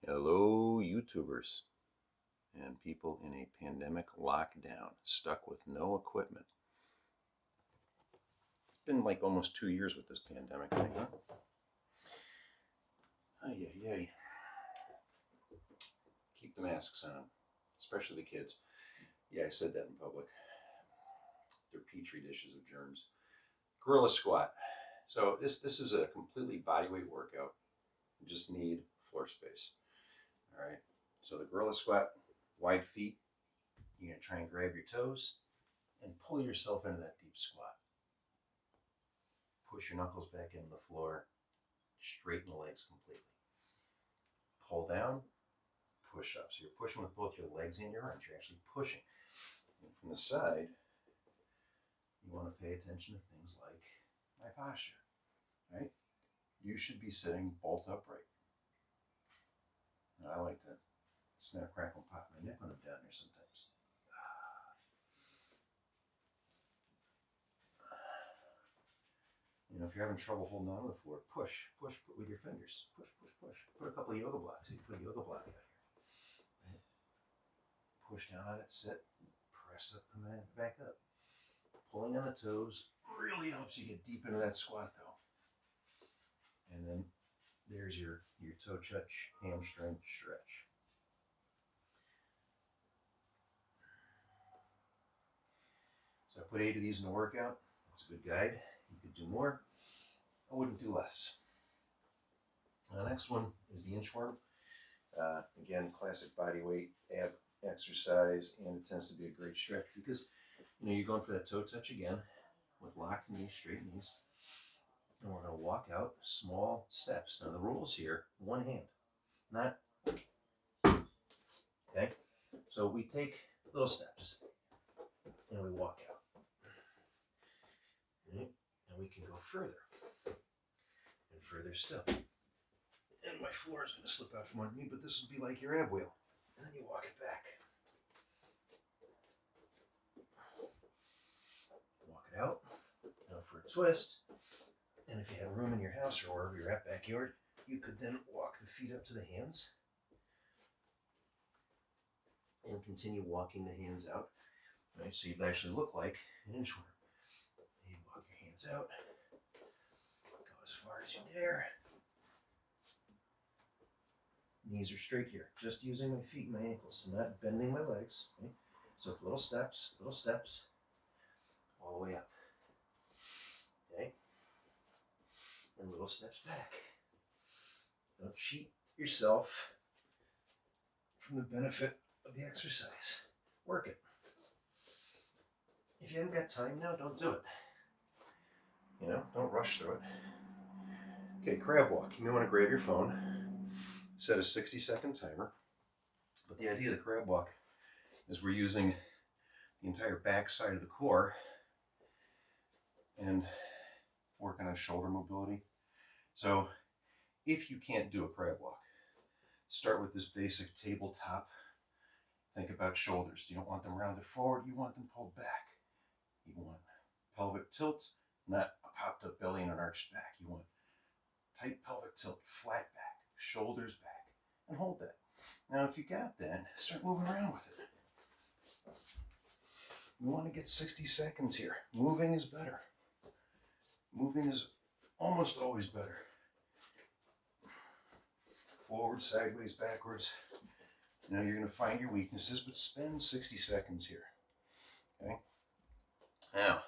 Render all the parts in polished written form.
Hello, YouTubers and people in a pandemic lockdown, stuck with no equipment. It's been like almost 2 years with this pandemic thing, huh? Ay, ay, ay. Keep the masks on, especially the kids. Yeah, I said that in public. They're petri dishes of germs. Gorilla squat. So this is a completely bodyweight workout. You just need floor space. All right. So the gorilla squat, wide feet. You're gonna try and grab your toes and pull yourself into that deep squat. Push your knuckles back into the floor. Straighten the legs completely. Pull down, push up. So you're pushing with both your legs and your arms. You're actually pushing. And from the side, you want to pay attention to things like my posture, right? You should be sitting bolt upright. Now, I like to snap, crackle, and pop my neck when I'm down here sometimes. If you're having trouble holding on to the floor, push with your fingers. Push. Put a couple of yoga blocks. You put a yoga block out here. Right? Push down on it, sit, press up, come back up. Pulling on the toes really helps you get deep into that squat though. And then there's your toe touch hamstring stretch. So I put 8 of these in the workout. That's a good guide. You could do more. I wouldn't do less. The next one is the inchworm. Again, classic body weight ab exercise, and it tends to be a great stretch because you're going for that toe touch again with locked knees, straight knees. And we're going to walk out small steps. Now the rules here, one hand, not, okay? So we take little steps and we walk out. Right? And we can go further and further still. And my floor is going to slip out from under me, but this will be like your ab wheel. And then you walk it back. Walk it out. Now for a twist. And if you have room in your house or wherever you're at, backyard, you could then walk the feet up to the hands and continue walking the hands out. Right? So you'd actually look like an inchworm. You walk your hands out, go as far as you dare. Knees are straight here, just using my feet and my ankles, so not bending my legs. Okay? So with little steps, all the way up. Okay? And little steps back. Don't cheat yourself from the benefit of the exercise. Work it. If you haven't got time now, don't do it. Don't rush through it. Okay, crab walk. You may want to grab your phone, set a 60-second timer. But the idea of the crab walk is we're using the entire back side of the core and working on shoulder mobility. So if you can't do a crab walk, start with this basic tabletop. Think about shoulders. You don't want them rounded forward, you want them pulled back. You want pelvic tilt, not a popped up belly and an arched back. You want tight pelvic tilt, flat back, shoulders back, and hold that. Now if you got that, start moving around with it. We want to get 60 seconds here. Moving is better. Moving is almost always better. Forward, sideways, backwards. Now you're going to find your weaknesses, but spend 60 seconds here. Okay? Now,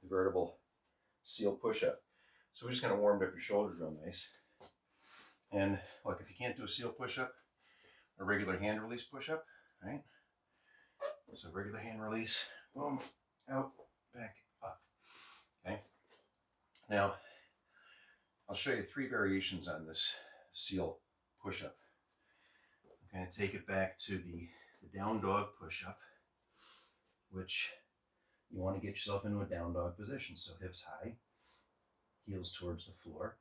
the vertical seal push-up. So we just kind of warmed up your shoulders real nice. And look, if you can't do a seal push-up, a regular hand release push-up, right? So regular hand release, boom, out, back, up. Okay? Now, I'll show you 3 variations on this seal push-up. I'm going to take it back to the down dog push-up, which you want to get yourself into a down dog position. So hips high, heels towards the floor,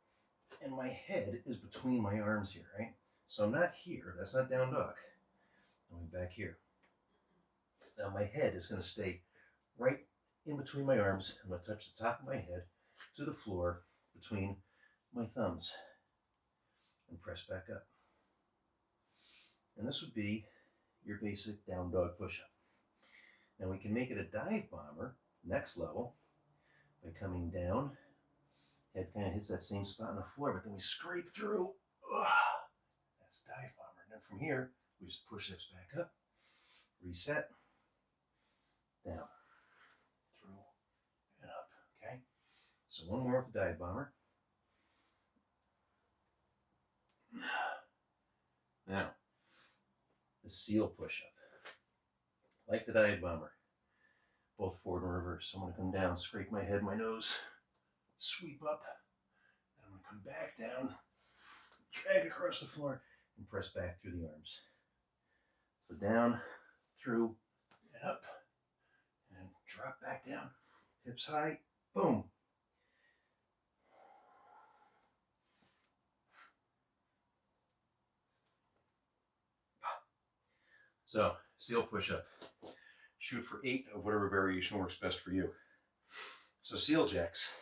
and my head is between my arms here, right? So I'm not here, that's not down dog. I'm back here. Now my head is going to stay right in between my arms. I'm going to touch the top of my head to the floor between my thumbs. and press back up. And this would be your basic down dog push-up. Now we can make it a dive bomber, next level, by coming down. Head kind of hits that same spot on the floor, but then we scrape through. That's dive bomber. And then from here, we just push hips back up, reset, down, through, and up. Okay? So one more with the dive bomber. Now, the seal push-up. Like the dive bomber, both forward and reverse. So I'm going to come down, scrape my head, my nose, sweep up. Then I'm going to come back down, drag across the floor, and press back through the arms. So down, through, and up, and drop back down. Hips high, boom. So, seal push-up. Shoot for 8 of whatever variation works best for you. So seal jacks,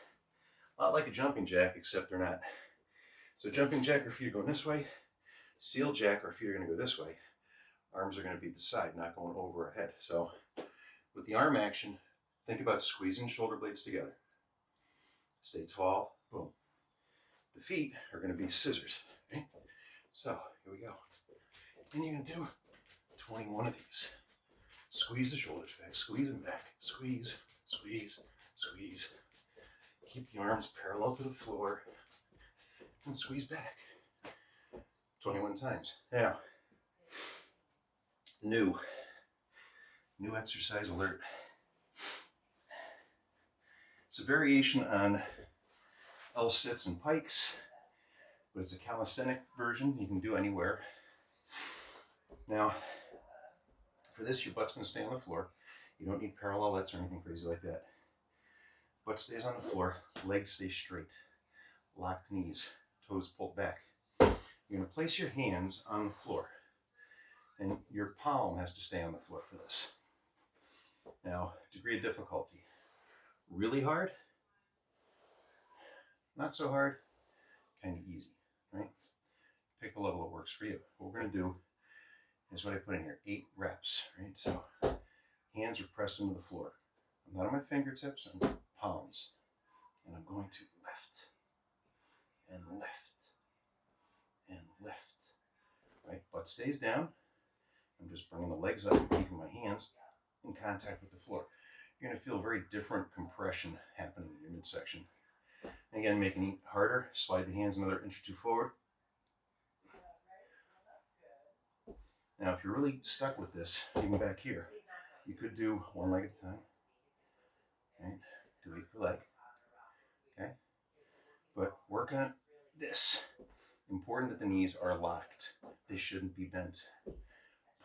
a lot like a jumping jack, except they're not. So jumping jack, our feet are going this way. Seal jack, our feet are going to go this way. Arms are going to be at the side, not going over our head. So with the arm action, think about squeezing shoulder blades together. Stay tall, boom. The feet are going to be scissors. Okay? So here we go. And you're going to do 21 of these. Squeeze the shoulders back, squeeze them back, squeeze, squeeze, squeeze. Keep the arms parallel to the floor and squeeze back. 21 times. Now, new exercise alert. It's a variation on L-sits and pikes, but it's a calisthenic version you can do anywhere. Now, for this, your butt's going to stay on the floor. You don't need parallelettes or anything crazy like that. Butt stays on the floor, legs stay straight. Locked knees, toes pulled back. You're going to place your hands on the floor, and your palm has to stay on the floor for this. Now, degree of difficulty. Really hard, not so hard, kind of easy, right? Pick the level that works for you. What we're going to do is what I put in here, 8 reps, right? So hands are pressed into the floor. I'm not on my fingertips, I'm palms. And I'm going to lift and lift and lift, right? Butt stays down. I'm just bringing the legs up and keeping my hands in contact with the floor. You're going to feel very different compression happening in your midsection. Again, making it harder, slide the hands another inch or 2 forward. Now, if you're really stuck with this, even back here, you could do 1 leg at a time. Right? Do 8 per leg. Okay? But work on this. Important that the knees are locked. They shouldn't be bent.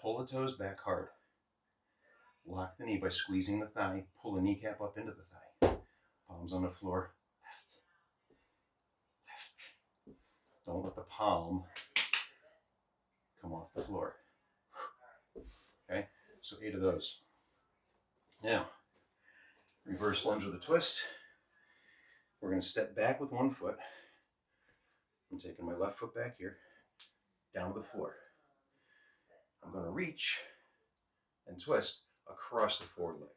Pull the toes back hard. Lock the knee by squeezing the thigh. Pull the kneecap up into the thigh. Palms on the floor. Left. Left. Don't let the palm come off the floor. Okay, so 8 of those. Now, reverse lunge with a twist. We're going to step back with 1 foot. I'm taking my left foot back here, down to the floor. I'm going to reach and twist across the forward leg.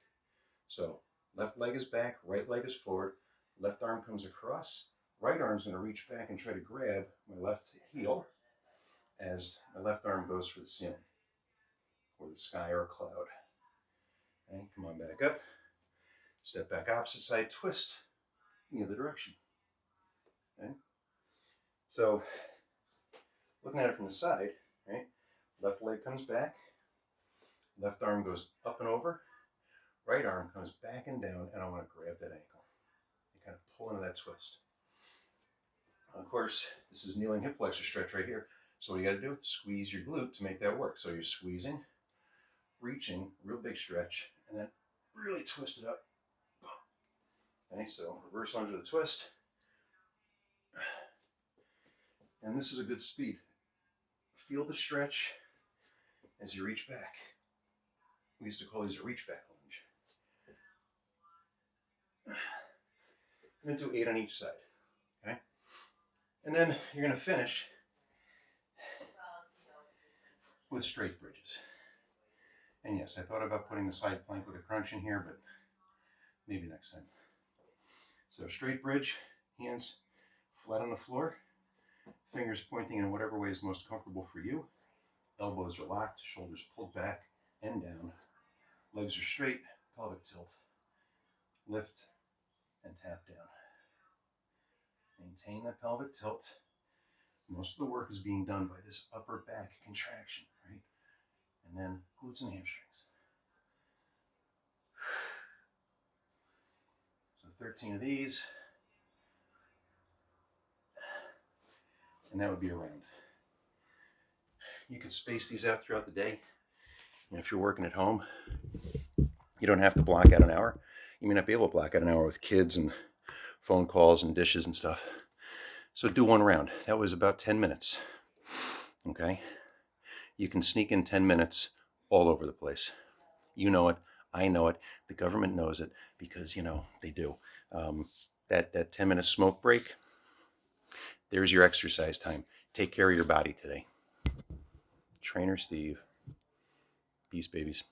So left leg is back, right leg is forward, left arm comes across, right arm's going to reach back and try to grab my left heel as my left arm goes for the ceiling, or the sky or a cloud. Okay, come on back up. Step back opposite side, twist in the other direction. Okay? So, looking at it from the side, right? Left leg comes back, left arm goes up and over, right arm comes back and down, and I want to grab that ankle. You kind of pull into that twist. Of course, this is kneeling hip flexor stretch right here. So what you got to do? Squeeze your glute to make that work. So you're squeezing, reaching, real big stretch, and then really twist it up. Okay, so reverse lunge with a twist. And this is a good speed. Feel the stretch as you reach back. We used to call these a reach back lunge. I'm going to do 8 on each side. Okay? And then you're going to finish with straight bridges. And yes, I thought about putting the side plank with a crunch in here, but maybe next time. So straight bridge, hands flat on the floor, fingers pointing in whatever way is most comfortable for you. Elbows are locked, shoulders pulled back and down. Legs are straight, pelvic tilt. Lift and tap down. Maintain that pelvic tilt. Most of the work is being done by this upper back contraction, right? And then glutes and hamstrings. So 13 of these. And that would be a round. You can space these out throughout the day. And if you're working at home, you don't have to block out an hour. You may not be able to block out an hour with kids and phone calls and dishes and stuff. So do one round. That was about 10 minutes. Okay? You can sneak in 10 minutes all over the place. You know it. I know it. The government knows it because, they do. That 10-minute smoke break, there's your exercise time. Take care of your body today. Trainer Steve. Peace, babies.